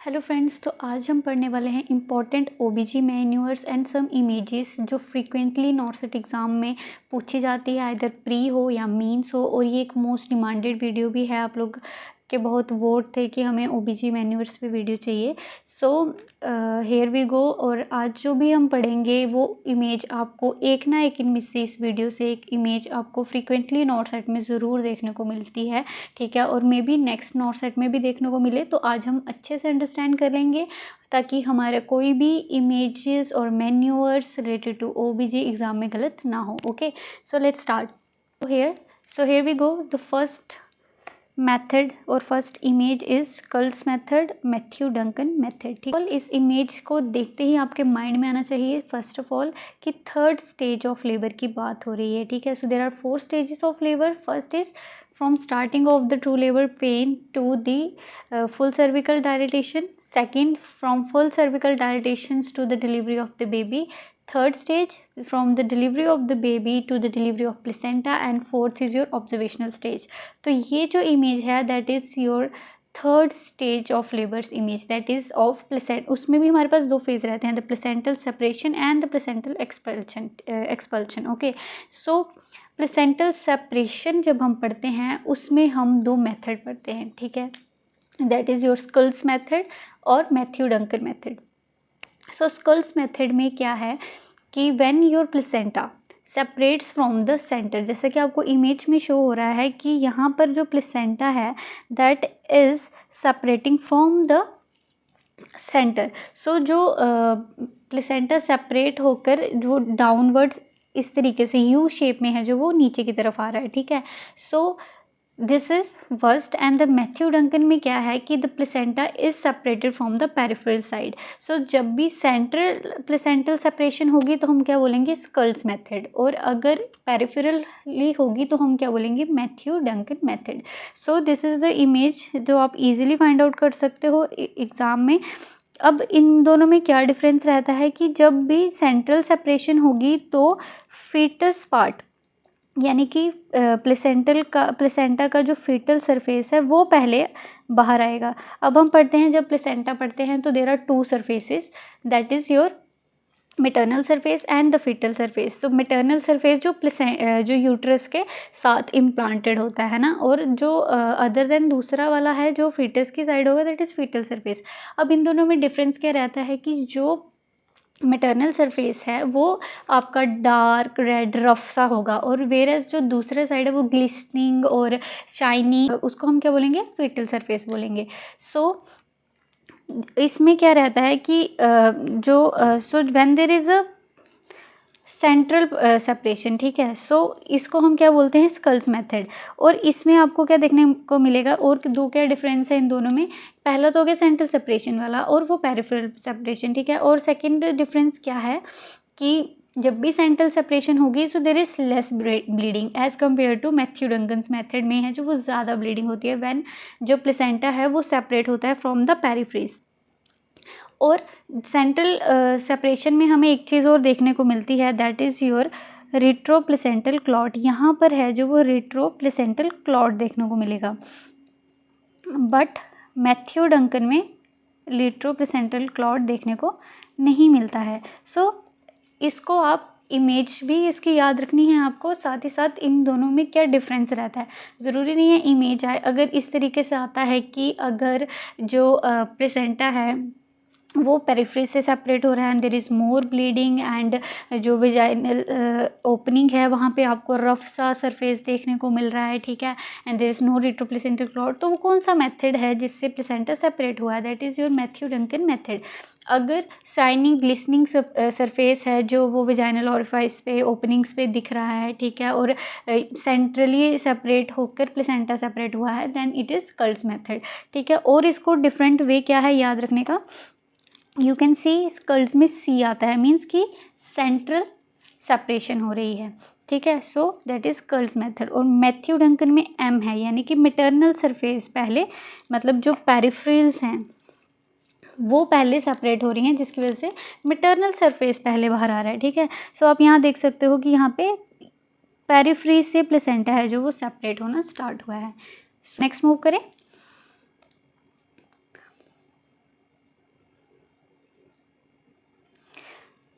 Hello friends, तो आज हम पढ़ने वाले हैं important OBG manoeuvres and some images जो फ्रीक्वेंटली नॉर्सेट एग्ज़ाम में पूछी जाती है, आइदर प्री हो या मीन्स हो। और ये एक मोस्ट डिमांडेड वीडियो भी है, आप लोग के बहुत वोट थे कि हमें ओबीजी मैन्यूअर्स पे वीडियो चाहिए। So here we go. और आज जो भी हम पढ़ेंगे वो इमेज आपको एक ना एक इनमें से, इस वीडियो से एक इमेज आपको फ्रीक्वेंटली नॉर्सेट में ज़रूर देखने को मिलती है, ठीक है। और मे बी नेक्स्ट नॉर्सेट में भी देखने को मिले, तो आज हम अच्छे से अंडरस्टैंड कर लेंगे ताकि हमारे कोई भी इमेजेस और manoeuvres related to OBG exam में गलत ना हो। Okay, so let's start here we go. The first method और first image is Schultze's method, Matthew Duncan method, ठीक है। इस इमेज को देखते ही आपके माइंड में आना चाहिए फर्स्ट ऑफ ऑल कि थर्ड स्टेज ऑफ लेबर की बात हो रही है, ठीक है। So there are 4 stages of labour. First is from starting of the true labor pain to the full cervical dilatation. Second, from full cervical dilatations to the delivery of the baby. Third stage, from the delivery of the baby to the delivery of placenta. And fourth is your observational stage. तो ये जो image है that is your third stage of labours image, that is of placenta. उसमें भी हमारे पास 2 phase रहते हैं, the placental separation and the placental expulsion. Okay, so placental separation जब हम पढ़ते हैं उसमें हम 2 मेथड पढ़ते हैं, ठीक है। That is your Schultze's method और Matthew Duncan method. So Schultze's method में क्या है कि when your placenta separates from the centre, जैसा कि आपको इमेज में शो हो रहा है कि यहाँ पर जो प्लेसेंटा है that is separating from the centre. So जो प्लेसेंटा सेपरेट होकर जो डाउनवर्ड्स इस तरीके से यू शेप में है, जो वो नीचे की तरफ आ रहा है, ठीक है। So this is first. And the Matthew Duncan में क्या है कि the placenta is separated from the peripheral side. So जब भी सेंट्रल प्लेसेंटल सेपरेशन होगी तो हम क्या बोलेंगे, स्कल्स मेथड, और अगर पेरिफेरली होगी तो हम क्या बोलेंगे, Matthew Duncan method. So this is the image जो आप इजीली फाइंड आउट कर सकते हो एग्ज़ाम में। अब इन दोनों में क्या डिफरेंस रहता है कि जब भी सेंट्रल सेपरेशन होगी तो फीटस पार्ट, यानी कि प्लेसेंटा का जो फीटल सरफेस है वो पहले बाहर आएगा। अब हम पढ़ते हैं, जब प्लेसेंटा पढ़ते हैं तो there are 2 surfaces, that is your maternal surface and the fetal surface. तो मेटर्नल सरफेस जो यूट्रस के साथ इम्प्लांटेड होता है ना, और जो अदर देन दूसरा वाला है जो फीटस की साइड होगा, दैट इज़ फीटल सरफेस। अब इन दोनों में डिफरेंस क्या रहता है कि जो मेटर्नल सरफेस है वो आपका डार्क रेड रफ सा होगा, और वेरस जो दूसरे साइड है वो ग्लिस्टनिंग और शाइनी, उसको हम क्या बोलेंगे, फीटल सरफेस बोलेंगे। सो इसमें क्या रहता है कि so when there is a central separation, ठीक है। सो इसको हम क्या बोलते हैं, स्कल्स मेथड। और इसमें आपको क्या देखने को मिलेगा, और 2 क्या डिफरेंस है इन दोनों में। पहला तो हो गया सेंट्रल सेपरेशन वाला, और वो पेरिफेरल सेपरेशन, ठीक है। और सेकंड डिफरेंस क्या है कि जब भी सेंट्रल सेपरेशन होगी so there is less bleeding as compare to Matthew Duncan's method में है जो वो ज़्यादा ब्लीडिंग होती है व्हेन जो प्लेसेंटा है वो सेपरेट होता है फ्रॉम द पेरिफ्रीज। और सेंट्रल सेपरेशन में हमें एक चीज़ और देखने को मिलती है, that is your retro placental clot. यहाँ पर है जो वो रेट्रो प्लेसेंटल क्लॉट देखने को मिलेगा, बट मैथ्यू डंकन में रेट्रो प्लेसेंटल क्लॉट देखने को नहीं मिलता है। सो इसको आप इमेज भी इसकी याद रखनी है आपको, साथ ही साथ इन दोनों में क्या डिफरेंस रहता है। ज़रूरी नहीं है इमेज आए, अगर इस तरीके से आता है कि अगर जो प्लेसेंटा है वो पेरिफेरी से सेपरेट हो रहा है and there is more bleeding, and जो वेजाइनल ओपनिंग है वहाँ पे आपको रफ सा सरफेस देखने को मिल रहा है, ठीक है। And there is no retro placental clot, तो वो कौन सा मेथड है जिससे प्लेसेंटा सेपरेट हुआ है, that is your Matthew Duncan method. अगर शाइनिंग ग्लिसनिंग सरफेस है जो वो वेजाइनल ऑरिफाइस पे ओपनिंग्स पे दिख रहा है, ठीक है, और सेंट्रली सेपरेट होकर प्लेसेंटा सेपरेट हुआ है, then it is Schultze's method, ठीक है। और इसको डिफरेंट वे क्या है याद रखने का, यू कैन सी स्कल्स में सी आता है, मीन्स कि सेंट्रल सेपरेशन हो रही है, ठीक है। So that is Schultze's method. और मैथ्यू डंकन में एम है, यानी कि मेटर्नल सरफेस पहले, मतलब जो पेरिफ्रल्स हैं वो पहले सेपरेट हो रही हैं, जिसकी वजह से मेटर्नल सरफेस पहले बाहर आ रहा है, ठीक है। सो आप यहाँ देख सकते हो कि यहाँ पे पेरिफ्री से प्लेसेंटा है जो वो सेपरेट होना स्टार्ट हुआ है। नेक्स्ट मूव करें।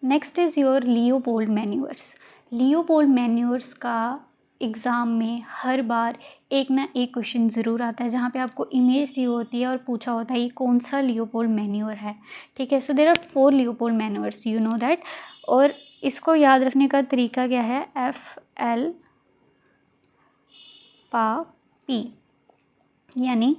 Next is your Leopold manoeuvres. Leopold manoeuvres का एग्ज़ाम में हर बार एक ना एक क्वेश्चन ज़रूर आता है जहाँ पे आपको इमेज दी होती है और पूछा होता है ये कौन सा लियोपोल्ड मैन्यूअर है, ठीक है। So there are 4 Leopold manoeuvres, you know that. और इसको याद रखने का तरीका क्या है, FL PA P, यानी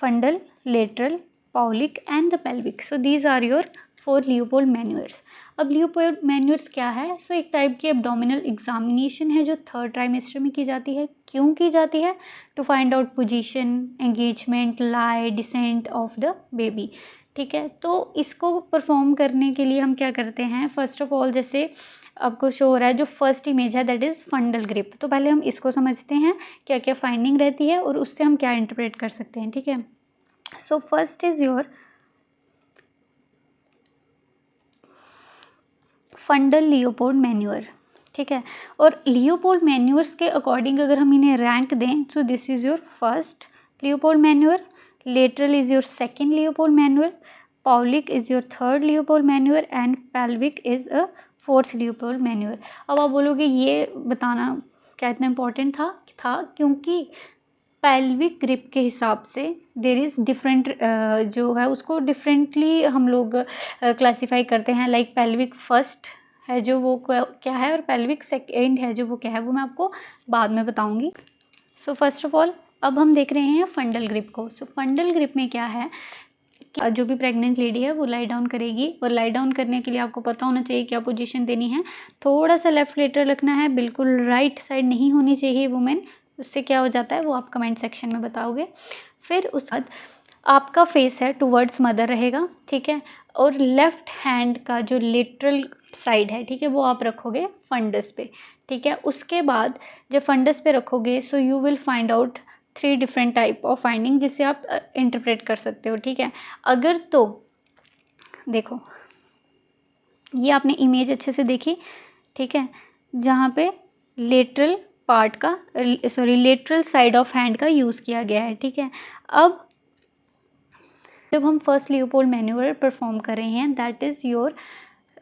fundal, lateral, Pawlik and the pelvic. So these are your 4 Leopold manoeuvres. अब लियोपोल्ड मैन्यूअर्स क्या है? सो एक टाइप की एब्डोमिनल एग्जामिनेशन है जो 3rd ट्राइमेस्टर में की जाती है। क्यों की जाती है? To find out position, engagement, lie, descent of the baby, ठीक है। तो इसको परफॉर्म करने के लिए हम क्या करते हैं, फर्स्ट ऑफ ऑल जैसे आपको शो हो रहा है जो फर्स्ट इमेज है दैट इज़ फंडल ग्रिप। तो पहले हम इसको समझते हैं क्या क्या फाइंडिंग रहती है और उससे हम क्या इंटरप्रेट कर सकते हैं, ठीक है। So first is your फंडल Leopold manure, ठीक है। और लियोपोल्ड मैन्यूअर्स के अकॉर्डिंग अगर हम इन्हें रैंक दें, so this is your first Leopold manoeuvre, lateral is your second Leopold manoeuvre, Pawlik is your 3rd Leopold manoeuvre and pelvic is a 4th Leopold manoeuvre. अब आप बोलोगे ये बताना क्या इतना इम्पोर्टेंट था क्योंकि पेल्विक ग्रिप के हिसाब से देर इज़ डिफरेंट जो है उसको डिफरेंटली हम लोग क्लासीफाई करते हैं। लाइक पेल्विक फर्स्ट है जो वो क्या है और पेल्विक सेकेंड है जो वो क्या है, वो मैं आपको बाद में बताऊंगी। सो फर्स्ट ऑफ ऑल अब हम देख रहे हैं फंडल ग्रिप को। सो फंडल ग्रिप में क्या है कि जो भी प्रेग्नेंट लेडी है वो लाई डाउन करेगी और लाई डाउन करने के लिए आपको पता होना चाहिए क्या पोजीशन देनी है। थोड़ा सा लेफ्ट लेटर रखना है, बिल्कुल राइट साइड नहीं होनी चाहिए वुमेन। उससे क्या हो जाता है वो आप कमेंट सेक्शन में बताओगे। फिर उसके बाद आपका फेस है टुवर्ड्स मदर रहेगा, ठीक है। और लेफ़्ट हैंड का जो लेटरल साइड है, ठीक है, वो आप रखोगे फंडस पे, ठीक है। उसके बाद जब फंडस पे रखोगे so you will find out 3 different type of finding जिससे आप इंटरप्रेट कर सकते हो, ठीक है। अगर तो देखो ये आपने इमेज अच्छे से देखी, ठीक है, जहाँ पे लेटरल पार्ट का लेटरल साइड ऑफ हैंड का यूज़ किया गया है, ठीक है। अब जब हम फर्स्ट लियोपोल्ड मैन्यूअर परफॉर्म कर रहे हैं दैट इज़ योर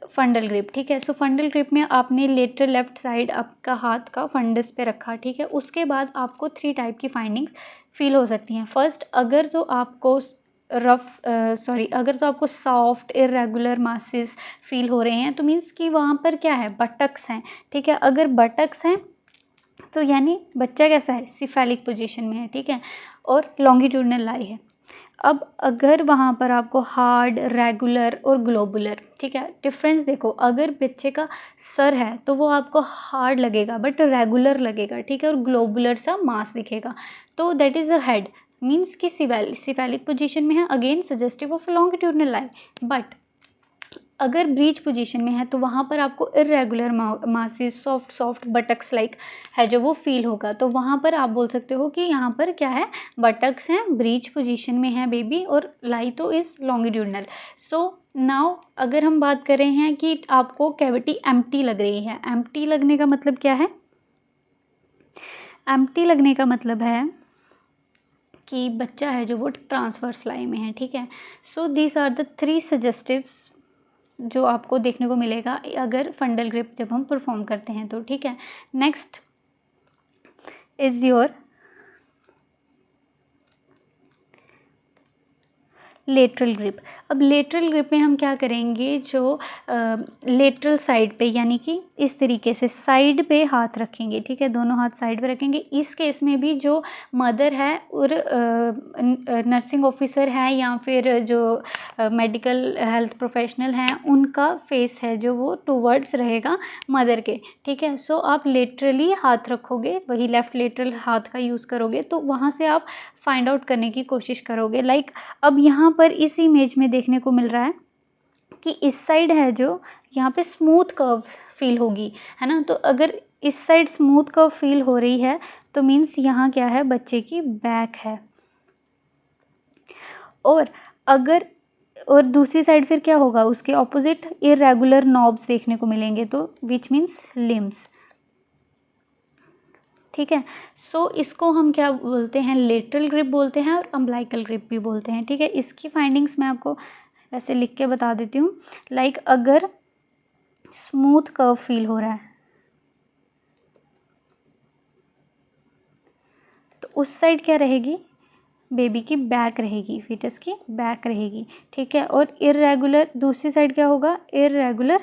फंडल ग्रिप, ठीक है। सो फंडल ग्रिप में आपने लेटरल लेफ्ट साइड आपका हाथ का फंडस पे रखा, ठीक है। उसके बाद आपको 3 टाइप की फाइंडिंग्स फील हो सकती हैं। फर्स्ट, अगर तो आपको अगर तो आपको सॉफ्ट इरेगुलर मासेस फील हो रहे हैं तो मीन्स कि वहाँ पर क्या है, बटक्स हैं, ठीक है। अगर बटक्स हैं तो यानी बच्चा कैसा है, सिफेलिक पोजीशन में है, ठीक है, और लॉन्गिट्यूडनल लाई है। अब अगर वहाँ पर आपको हार्ड, रेगुलर और ग्लोबुलर, ठीक है, डिफरेंस देखो, अगर बच्चे का सर है तो वो आपको हार्ड लगेगा बट रेगुलर लगेगा, ठीक है, और ग्लोबुलर सा मास दिखेगा, तो that is the head, means कि सिफेलिक पोजीशन में है, again suggestive of longitudinal lie. But अगर ब्रीच पोजीशन में है तो वहाँ पर आपको irregular masses, soft buttocks like है जो वो फील होगा, तो वहाँ पर आप बोल सकते हो कि यहाँ पर क्या है, बटक्स हैं, ब्रीच पोजीशन में है बेबी और लाई तो इज़ लॉन्गिट्यूडनल। सो नाउ अगर हम बात कर रहे हैं कि आपको कैविटी एम्प्टी लग रही है, एम्प्टी लगने का मतलब क्या है, एम्प्टी लगने का मतलब है कि बच्चा है जो वो ट्रांसवर्स लाई में है, ठीक है। सो दीज आर द 3 सजेस्टिव्स जो आपको देखने को मिलेगा अगर फंडल ग्रिप जब हम परफॉर्म करते हैं तो, ठीक है। Next is your lateral grip. अब लेटरल ग्रिप में हम क्या करेंगे, जो लेटरल साइड पे यानी कि इस तरीके से साइड पे हाथ रखेंगे, ठीक है, दोनों हाथ साइड पे रखेंगे। इस केस में भी जो मदर है और नर्सिंग ऑफिसर है या फिर जो मेडिकल हेल्थ प्रोफेशनल हैं उनका फेस है जो वो टूवर्ड्स रहेगा मदर के, ठीक है। सो आप लेटरली हाथ रखोगे, वही लेफ़्ट लेटरल हाथ का यूज़ करोगे, तो वहाँ से आप फाइंड आउट करने की कोशिश करोगे। लाइक अब यहाँ पर इस इमेज में देखने को मिल रहा है कि इस साइड है जो यहाँ पे स्मूथ कर्व फील होगी, है ना। तो अगर इस साइड स्मूथ कर्व फील हो रही है तो मीन्स यहाँ क्या है, बच्चे की बैक है। और दूसरी साइड फिर क्या होगा, उसके ऑपोजिट इरेगुलर नॉब्स देखने को मिलेंगे, तो विच मीन्स लिम्स, ठीक है। सो इसको हम क्या बोलते हैं, लेटरल ग्रिप बोलते हैं और अम्बिलिकल ग्रिप भी बोलते हैं, ठीक है। इसकी फाइंडिंग्स मैं आपको ऐसे लिख के बता देती हूँ। लाइक अगर स्मूथ कर्व फील हो रहा है तो उस साइड क्या रहेगी, बेबी की बैक रहेगी, फीटस की बैक रहेगी, ठीक है। और इर्रेगुलर दूसरी साइड क्या होगा, इर्रेगुलर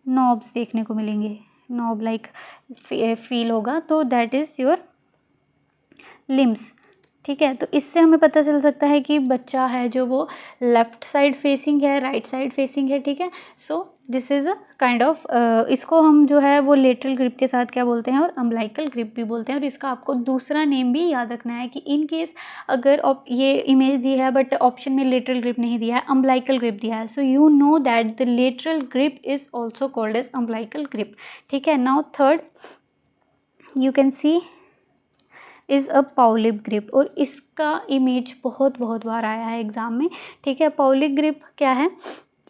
नॉब्स देखने को मिलेंगे, नॉब लाइक फील होगा, तो दैट इज़ योर लिम्स, ठीक है। तो इससे हमें पता चल सकता है कि बच्चा है जो वो लेफ़्ट साइड फेसिंग है, राइट साइड फेसिंग है, ठीक है। So this is a kind of, इसको हम जो है वो लेटरल ग्रिप के साथ क्या बोलते हैं, और अम्बिलिकल ग्रिप भी बोलते हैं। और इसका आपको दूसरा नेम भी याद रखना है कि इन केस अगर ये इमेज दी है बट ऑप्शन में लेटरल ग्रिप नहीं दिया है, अम्बिलिकल ग्रिप दिया है, so you know that the lateral grip is also called as umbilical grip, ठीक है। Now third you can see is a Pawlik grip, और इसका इमेज बहुत बार आया है एग्ज़ाम में, ठीक है। पाउलिप ग्रिप क्या है,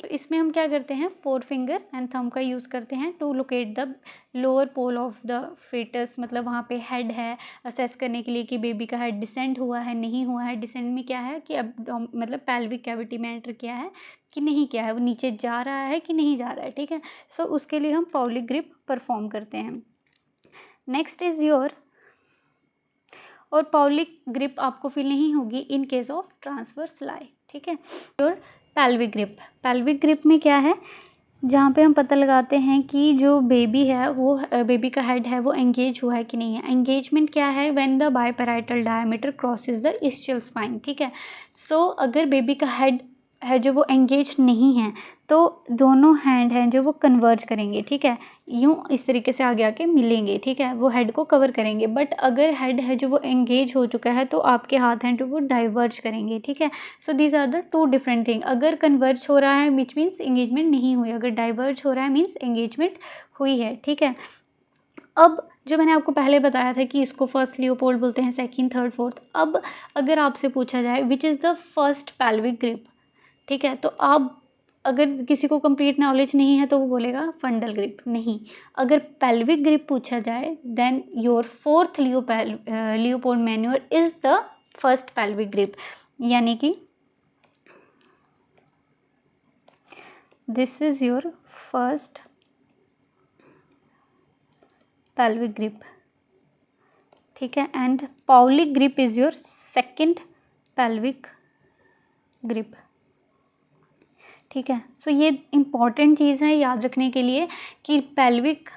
तो इसमें हम क्या करते हैं, 4 फिंगर एंड थंब का यूज़ करते हैं to locate the lower pole of the fetus, मतलब वहाँ पे हेड है, असेस करने के लिए कि बेबी का हेड डिसेंड हुआ है नहीं हुआ है। डिसेंड में क्या है कि अब मतलब पेल्विक कैविटी में एंटर किया है कि नहीं किया है, वो नीचे जा रहा है कि नहीं जा रहा है, ठीक है। सो उसके लिए हम पाउलिप ग्रिप परफॉर्म करते हैं। नेक्स्ट इज़ योर, और पाउलिक ग्रिप आपको फील नहीं होगी इन केस ऑफ ट्रांसवर्स लाई, ठीक है। और पेल्विक ग्रिप, पेल्विक ग्रिप में क्या है, जहाँ पे हम पता लगाते हैं कि जो बेबी है वो बेबी का हेड है वो एंगेज हुआ है कि नहीं है। एंगेजमेंट क्या है, when the biparietal diameter crosses the ischial spine, ठीक है। सो अगर बेबी का हेड है जो वो एंगेज नहीं है तो दोनों हैंड हैं जो वो कन्वर्ज करेंगे, ठीक है, यूँ इस तरीके से आगे आके मिलेंगे, ठीक है, वो हेड को कवर करेंगे। बट अगर हेड है जो वो एंगेज हो चुका है तो आपके हाथ हैं जो वो डाइवर्ज करेंगे, ठीक है। So these are the 2 different thing. अगर कन्वर्ज हो रहा है विच मीन्स एंगेजमेंट नहीं हुई, अगर डाइवर्ज हो रहा है मीन्स एंगेजमेंट हुई है, ठीक है। अब जो मैंने आपको पहले बताया था कि इसको फर्स्ट लियोपोल्ड बोलते हैं, सेकंड, थर्ड, फोर्थ। अब अगर आपसे पूछा जाए which is the first pelvic grip, ठीक है, तो आप अगर किसी को कंप्लीट नॉलेज नहीं है तो वो बोलेगा फंडल ग्रिप, नहीं। अगर पेल्विक ग्रिप पूछा जाए then your fourth Leopold manoeuvre is the first pelvic grip, यानी कि this is your first pelvic grip, ठीक है। And Pawlik grip is your second pelvic grip, ठीक है। सो ये इम्पॉर्टेंट चीज़ है याद रखने के लिए कि पेल्विक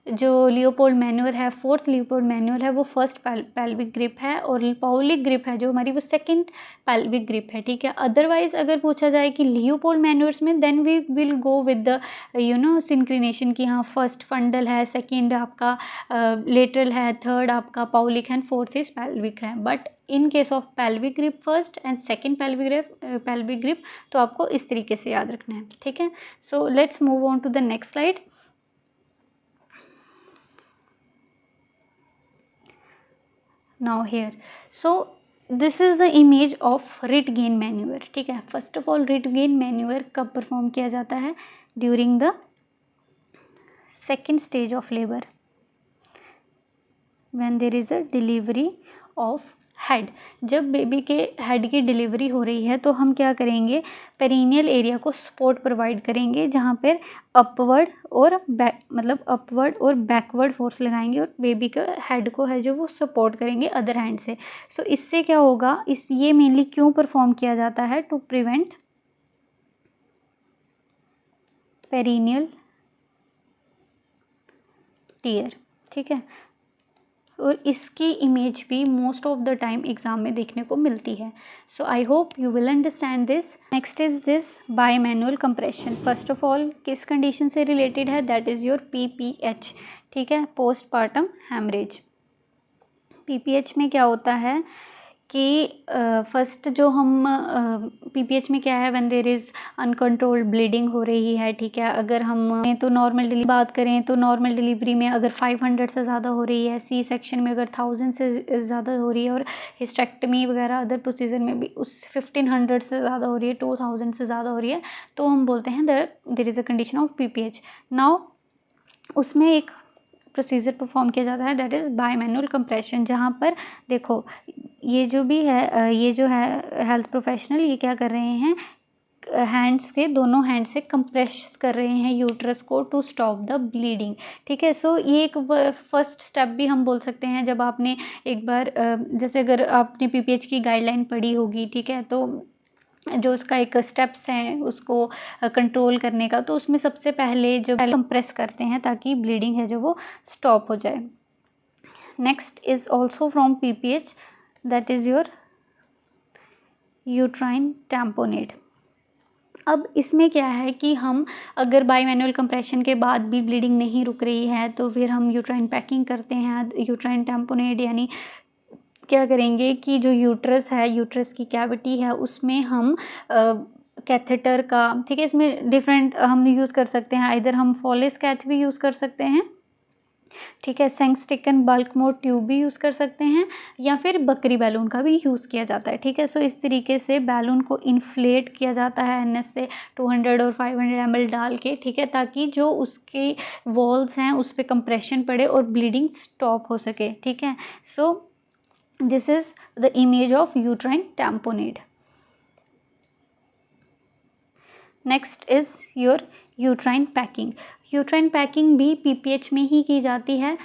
जो लियोपोल्ड मैन्योर है, फोर्थ लियोपोल्ड मैन्योर है, वो फर्स्ट पेल्विक ग्रिप है, और पाउलिक ग्रिप है जो हमारी वो सेकंड पेल्विक ग्रिप है, ठीक है। अदरवाइज अगर पूछा जाए कि लियोपोल्ड मैन्योर्स में then we will go with the synclination की हाँ फर्स्ट फंडल है, सेकंड आपका लेटरल है, थर्ड आपका पाउलिक है, फोर्थ इज पेल्विक है। But in case of pelvic grip first and second pelvic grip तो आपको इस तरीके से याद रखना है, ठीक है। So let's move on to the next slide. Now here, so this is the image of Ritgen maneuver, ठीक है। First of all Ritgen maneuver कब परफॉर्म किया जाता है, during the second stage of labour, when there is a delivery of head. जब baby के head की delivery हो रही है तो हम क्या करेंगे, पेरिनियल एरिया को सपोर्ट प्रोवाइड करेंगे, जहाँ पर अपवर्ड और अपवर्ड और बैकवर्ड फोर्स लगाएंगे और बेबी का हेड को है जो वो सपोर्ट करेंगे अदर हैंड से। सो इससे क्या होगा, ये मेनली क्यों परफॉर्म किया जाता है, टू प्रिवेंट पेरिनियल टीयर, ठीक है। और इसकी इमेज भी most of the time exam में देखने को मिलती है। So I hope you will understand this. Next is this bimanual compression. First of all किस कंडीशन से रिलेटेड है, दैट इज़ योर PPH, ठीक है, पोस्टपार्टम हैमरेज। PPH में क्या होता है कि फर्स्ट जो हम PPH में क्या है, when there is uncontrolled bleeding हो रही है, ठीक है। अगर हम तो नॉर्मल डिलीवरी बात करें तो नॉर्मल डिलीवरी में अगर 500 से ज़्यादा हो रही है, सी सेक्शन में अगर 1000 से ज़्यादा हो रही है, और हिस्टेक्टमी वगैरह अदर प्रोसीजर में भी उस 1500 से ज़्यादा हो रही है, 2000 से ज़्यादा हो रही है, तो हम बोलते हैं there is a condition of PPH। Now उसमें एक प्रोसीजर परफॉर्म किया जाता है, दैट इज़ बायमैनुअल कंप्रेशन, जहाँ पर देखो ये जो भी है ये जो है हेल्थ प्रोफेशनल ये क्या कर रहे हैं, हैंड्स के दोनों हैंड से कंप्रेस कर रहे हैं यूट्रस को टू स्टॉप द ब्लीडिंग। ठीक है, सो ये एक फर्स्ट स्टेप भी हम बोल सकते हैं। जब आपने एक बार जैसे अगर आपने पीपीएच की गाइडलाइन पढ़ी होगी, ठीक है, तो जो उसका एक स्टेप्स हैं उसको कंट्रोल करने का, तो उसमें सबसे पहले जो कंप्रेस करते हैं ताकि ब्लीडिंग है जो वो स्टॉप हो जाए। Next is also from PPH, that is your uterine tamponade. अब इसमें क्या है कि हम अगर बाईमैनुअल कंप्रेशन के बाद भी ब्लीडिंग नहीं रुक रही है तो फिर हम यूट्राइन पैकिंग करते हैं। यूट्राइन टैम्पोनेट यानी क्या करेंगे कि जो यूट्रस है, यूट्रस की कैविटी है, उसमें हम कैथेटर का, ठीक है, इसमें डिफरेंट हम यूज़ कर सकते हैं। इधर हम फॉलिस कैथ भी यूज़ कर सकते हैं, ठीक है, सेंगस्टिकन बल्क मोड ट्यूब भी यूज़ कर सकते हैं, या फिर बकरी बैलून का भी यूज़ किया जाता है। ठीक है, सो इस तरीके से बैलून को इन्फ्लेट किया जाता है एनएस से 200 और 500 ml डाल के, ठीक है, ताकि जो उसके वॉल्स हैं उस पर कंप्रेशन पड़े और ब्लीडिंग स्टॉप हो सके। ठीक है, so this is the image of uterine tamponade. Next is your uterine packing. Uterine packing भी पीपीएच में ही की जाती है।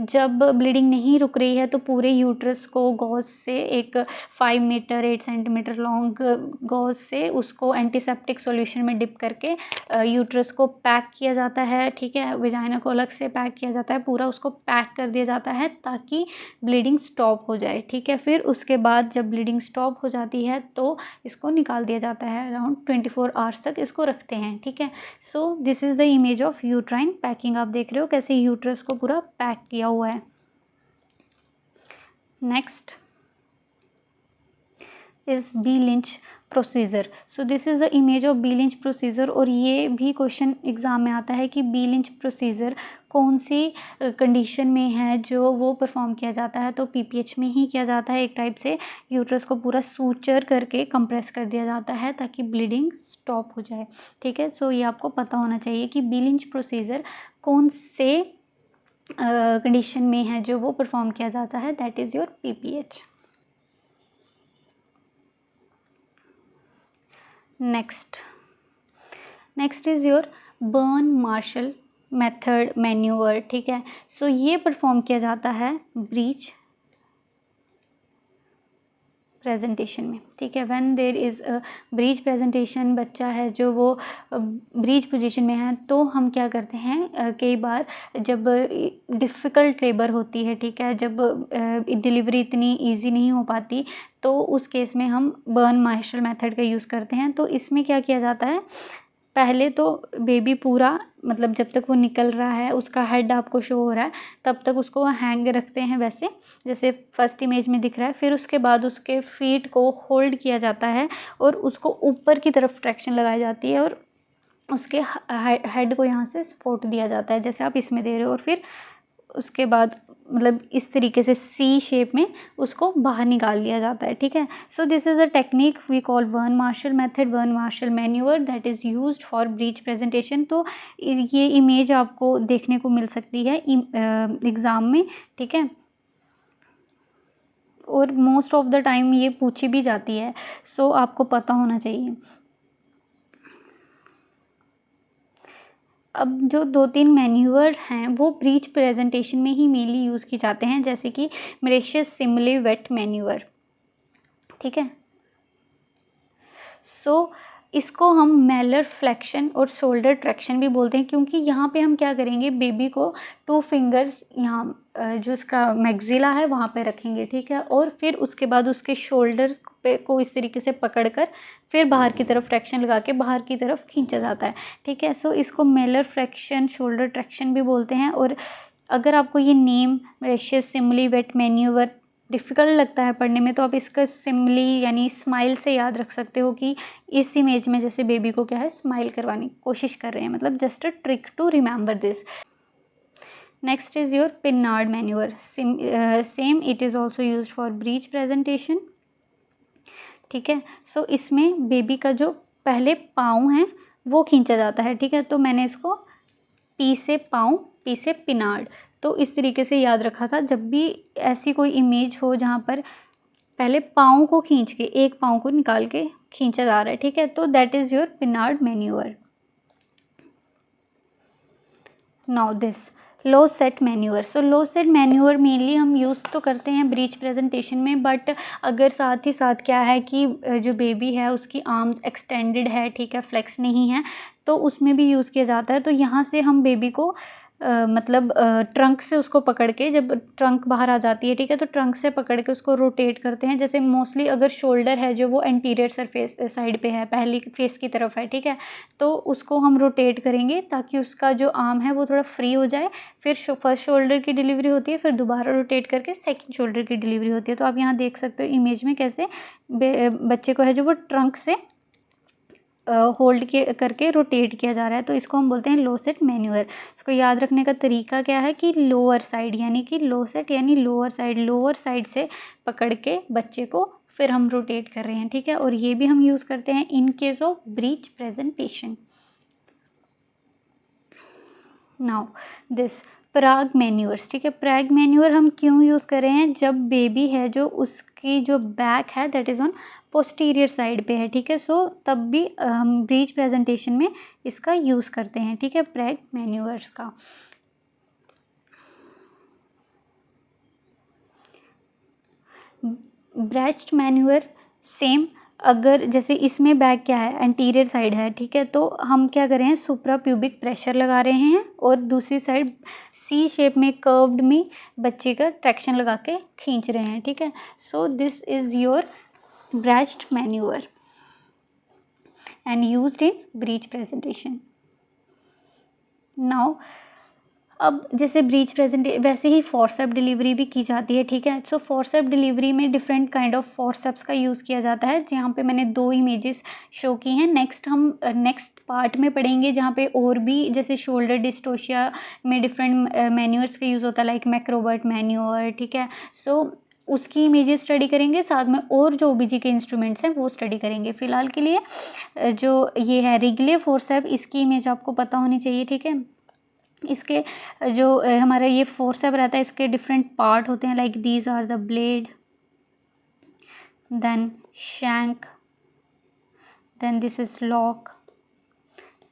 जब ब्लीडिंग नहीं रुक रही है तो पूरे यूट्रस को गॉज से एक 5 मीटर 8 सेंटीमीटर लॉन्ग गॉज से उसको एंटीसेप्टिक सॉल्यूशन में डिप करके यूट्रस को पैक किया जाता है। ठीक है, वेजाइना को अलग से पैक किया जाता है, पूरा उसको पैक कर दिया जाता है ताकि ब्लीडिंग स्टॉप हो जाए। ठीक है, फिर उसके बाद जब ब्लीडिंग स्टॉप हो जाती है तो इसको निकाल दिया जाता है। अराउंड 24 आवर्स तक इसको रखते हैं। ठीक है, so this is the image of uterine packing. आप देख रहे हो कैसे यूट्रस को पूरा पैक किया हुआ है। Next is B Lynch procedure. So this is the image of B Lynch procedure. और ये भी क्वेश्चन एग्ज़ाम में आता है कि बी लिंच प्रोसीजर कौन सी कंडीशन में है जो वो परफॉर्म किया जाता है। तो पीपीएच में ही किया जाता है। एक टाइप से यूट्रस को पूरा सूचर करके कंप्रेस कर दिया जाता है ताकि ब्लीडिंग स्टॉप हो जाए। ठीक है, सो ये आपको पता होना चाहिए कि बी लिंच प्रोसीजर कौन से कंडीशन में है जो वो परफॉर्म किया जाता है, that is your PPH. Next is your Burn Marshall method manoeuvre. ठीक है, सो ये परफॉर्म किया जाता है ब्रीच प्रेजेंटेशन में। ठीक है, when there is a breech presentation, बच्चा है जो वो ब्रीच पोजीशन में है, तो हम क्या करते हैं, कई बार जब डिफ़िकल्ट लेबर होती है, ठीक है, जब डिलीवरी इतनी इजी नहीं हो पाती, तो उस केस में हम बर्न मार्शल मेथड का यूज़ करते हैं। तो इसमें क्या किया जाता है, पहले तो बेबी पूरा, मतलब जब तक वो निकल रहा है उसका हेड आपको शो हो रहा है तब तक उसको हैंग रखते हैं वैसे जैसे फर्स्ट इमेज में दिख रहा है। फिर उसके बाद उसके फीट को होल्ड किया जाता है और उसको ऊपर की तरफ ट्रैक्शन लगाई जाती है और उसके हेड को यहाँ से सपोर्ट दिया जाता है जैसे आप इसमें दे रहे हो। और फिर उसके बाद मतलब इस तरीके से सी शेप में उसको बाहर निकाल लिया जाता है। ठीक है, so this is a technique we call Burn Marshall method, Burn Marshall manoeuvre, that is used for breech presentation. तो ये इमेज आपको देखने को मिल सकती है एग्ज़ाम में। ठीक है, और मोस्ट ऑफ द टाइम ये पूछी भी जाती है, सो आपको पता होना चाहिए। अब जो 2-3 मैन्यूवर हैं वो ब्रीच प्रेजेंटेशन में ही मेनली यूज़ की जाते हैं, जैसे कि मॉरिशस सिमले वेट मैन्यूवर। ठीक है, सो इसको हम मैलर फ्लेक्शन और शोल्डर ट्रैक्शन भी बोलते हैं, क्योंकि यहाँ पे हम क्या करेंगे, बेबी को 2 फिंगर्स यहाँ जो उसका मैक्सिला है वहाँ पे रखेंगे। ठीक है, और फिर उसके बाद उसके शोल्डर्स पे को इस तरीके से पकड़कर फिर बाहर की तरफ ट्रैक्शन लगा के बाहर की तरफ खींचा जाता है। ठीक है, सो इसको मैलर फ्लेक्शन शोल्डर ट्रैक्शन भी बोलते हैं। और अगर आपको ये name Mauriceau Smellie Veit manoeuvre difficult लगता है पढ़ने में, तो आप इसका सिमली यानी स्माइल से याद रख सकते हो कि इस इमेज में जैसे बेबी को क्या है, स्माइल करवाने की कोशिश कर रहे हैं, मतलब just a trick to remember this. Next is your Pinard manoeuvre. Same it is also used for breech presentation. ठीक है, सो इसमें बेबी का जो पहले पाँव है वो खींचा जाता है। ठीक है, तो मैंने इसको पी से पाँव, पी से पिनार्ड, तो इस तरीके से याद रखा था। जब भी ऐसी कोई इमेज हो जहाँ पर पहले पाँव को खींच के, एक पाँव को निकाल के खींचा जा रहा है, ठीक है। तो that is your Pinard manoeuvre. Now this Lovset manoeuvre. So Lovset manoeuvre mainly हम यूज़ तो करते हैं ब्रीच प्रेजेंटेशन में, बट अगर साथ ही साथ क्या है कि जो बेबी है उसकी आर्म्स एक्सटेंडेड है, ठीक है, फ्लेक्स नहीं है, तो उसमें भी यूज़ किया जाता है। तो यहाँ से हम बेबी को मतलब ट्रंक से उसको पकड़ के, जब ट्रंक बाहर आ जाती है, ठीक है, तो ट्रंक से पकड़ के उसको रोटेट करते हैं। जैसे मोस्टली अगर शोल्डर है जो वो एंटीरियर सरफेस साइड पे है, पहली फेस की तरफ है, ठीक है, तो उसको हम रोटेट करेंगे ताकि उसका जो आर्म है वो थोड़ा फ्री हो जाए। फिर फर्स्ट शोल्डर की डिलीवरी होती है, फिर दोबारा रोटेट करके सेकंड शोल्डर की डिलीवरी होती है। तो आप यहाँ देख सकते हो इमेज में कैसे बच्चे को है जो वो ट्रंक से होल्ड के करके रोटेट किया जा रहा है। तो इसको हम बोलते हैं लो सेट मैन्यूअर। इसको याद रखने का तरीका क्या है कि लोअर साइड, यानी कि लो सेट यानी लोअर साइड से पकड़ के बच्चे को फिर हम रोटेट कर रहे हैं, ठीक है। और ये भी हम यूज़ करते हैं in case of breech presentation. Now this Prague manoeuvres, ठीक है। प्राग मैन्यूअर हम क्यों यूज़ कर रहे हैं? जब बेबी है जो उसकी जो बैक है that is on posterior side पे है, ठीक है। सो तब भी हम ब्रीच प्रेजेंटेशन में इसका यूज़ करते हैं, ठीक है, प्राग मैन्यूअर्स का। ब्रेस्ट मैन्यूअर सेम, अगर जैसे इसमें बैक क्या है, एंटीरियर साइड है, ठीक है, तो हम क्या कर रहे हैं, सुप्रा प्यूबिक प्रेशर लगा रहे हैं और दूसरी साइड सी शेप में कर्व्ड में बच्चे का ट्रैक्शन लगा के खींच रहे हैं, ठीक है। So this is your breast manure and used in breach presentation. Now अब जैसे ब्रीच वैसे ही फोर्सेप डिलीवरी भी की जाती है, ठीक है। सो फोर्सेप डिलीवरी में डिफरेंट काइंड ऑफ फोर्सेप्स का यूज़ किया जाता है, जहाँ पे मैंने 2 इमेजेस शो की हैं। नेक्स्ट हम नेक्स्ट पार्ट में पढ़ेंगे जहाँ पे और भी, जैसे शोल्डर डिस्टोशिया में डिफरेंट मैन्यूअर्स का यूज़ होता है, लाइक मैक्रोबर्ट मैन्यूअर, ठीक है। सो उसकी इमेजेस स्टडी करेंगे, साथ में और जो ओबीजी के इंस्ट्रूमेंट्स हैं वो स्टडी करेंगे। फ़िलहाल के लिए जो ये है रिगले फोर्सेप, इसकी इमेज आपको पता होनी चाहिए, ठीक है। इसके जो हमारा ये फोर्सेप रहता है, इसके डिफरेंट पार्ट होते हैं, like these are the blade, then shank, then this is lock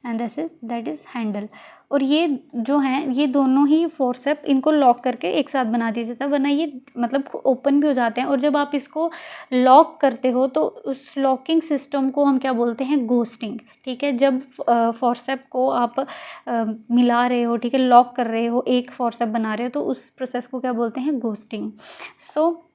and that is handle. और ये जो हैं ये दोनों ही फोर्सेप, इनको लॉक करके एक साथ बना दिया जाता है, वरना ये मतलब ओपन भी हो जाते हैं। और जब आप इसको लॉक करते हो तो उस लॉकिंग सिस्टम को हम क्या बोलते हैं, घोस्टिंग, ठीक है। जब फोर्सेप को आप मिला रहे हो, ठीक है, लॉक कर रहे हो, एक फोर्सेप बना रहे हो, तो उस प्रोसेस को क्या बोलते हैं, घोस्टिंग। सो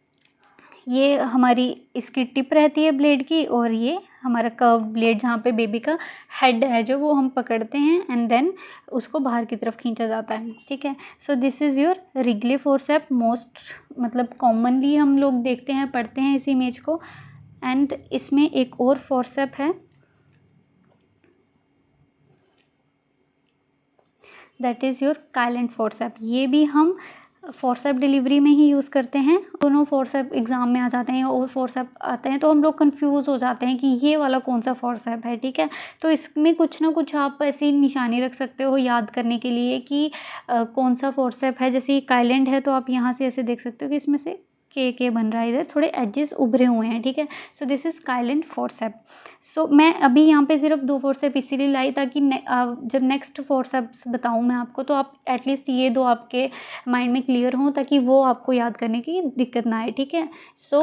ये हमारी इसकी टिप रहती है ब्लेड की, और ये हमारा कर्व ब्लेड जहाँ पे बेबी का हेड है जो वो हम पकड़ते हैं एंड देन उसको बाहर की तरफ खींचा जाता है, ठीक है। So this is your Wrigley forcep. Most मतलब कॉमनली हम लोग देखते हैं, पढ़ते हैं इस इमेज को। एंड इसमें एक और फोर्सेप है दैट इज़ योर काइलेंट फोर्सेप। ये भी हम फोर्सेप डिलीवरी में ही यूज़ करते हैं। दोनों फोर्सेप एग्ज़ाम में आ जाते हैं और फोर्सेप आते हैं तो हम लोग कंफ्यूज हो जाते हैं कि ये वाला कौन सा फोर्सेप है, ठीक है। तो इसमें कुछ ना कुछ आप ऐसी निशानी रख सकते हो याद करने के लिए कि कौन सा फोर्सेप है। जैसे ये काइलेंट है तो आप यहाँ से ऐसे देख सकते हो कि इसमें से के बन रहा है, इधर थोड़े एजेस उभरे हुए हैं, ठीक है। So this is Kielland forceps. So मैं अभी यहाँ पे सिर्फ 2 फोर्सेप इसीलिए लाई ताकि जब नेक्स्ट फोर्सेप्स बताऊँ मैं आपको तो आप एटलीस्ट ये 2 आपके माइंड में क्लियर हों, ताकि वो आपको याद करने की दिक्कत ना आए, ठीक है। So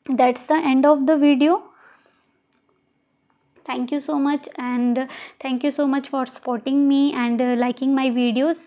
that's the end of the video. Thank you so much, and thank you so much for supporting me and liking my videos.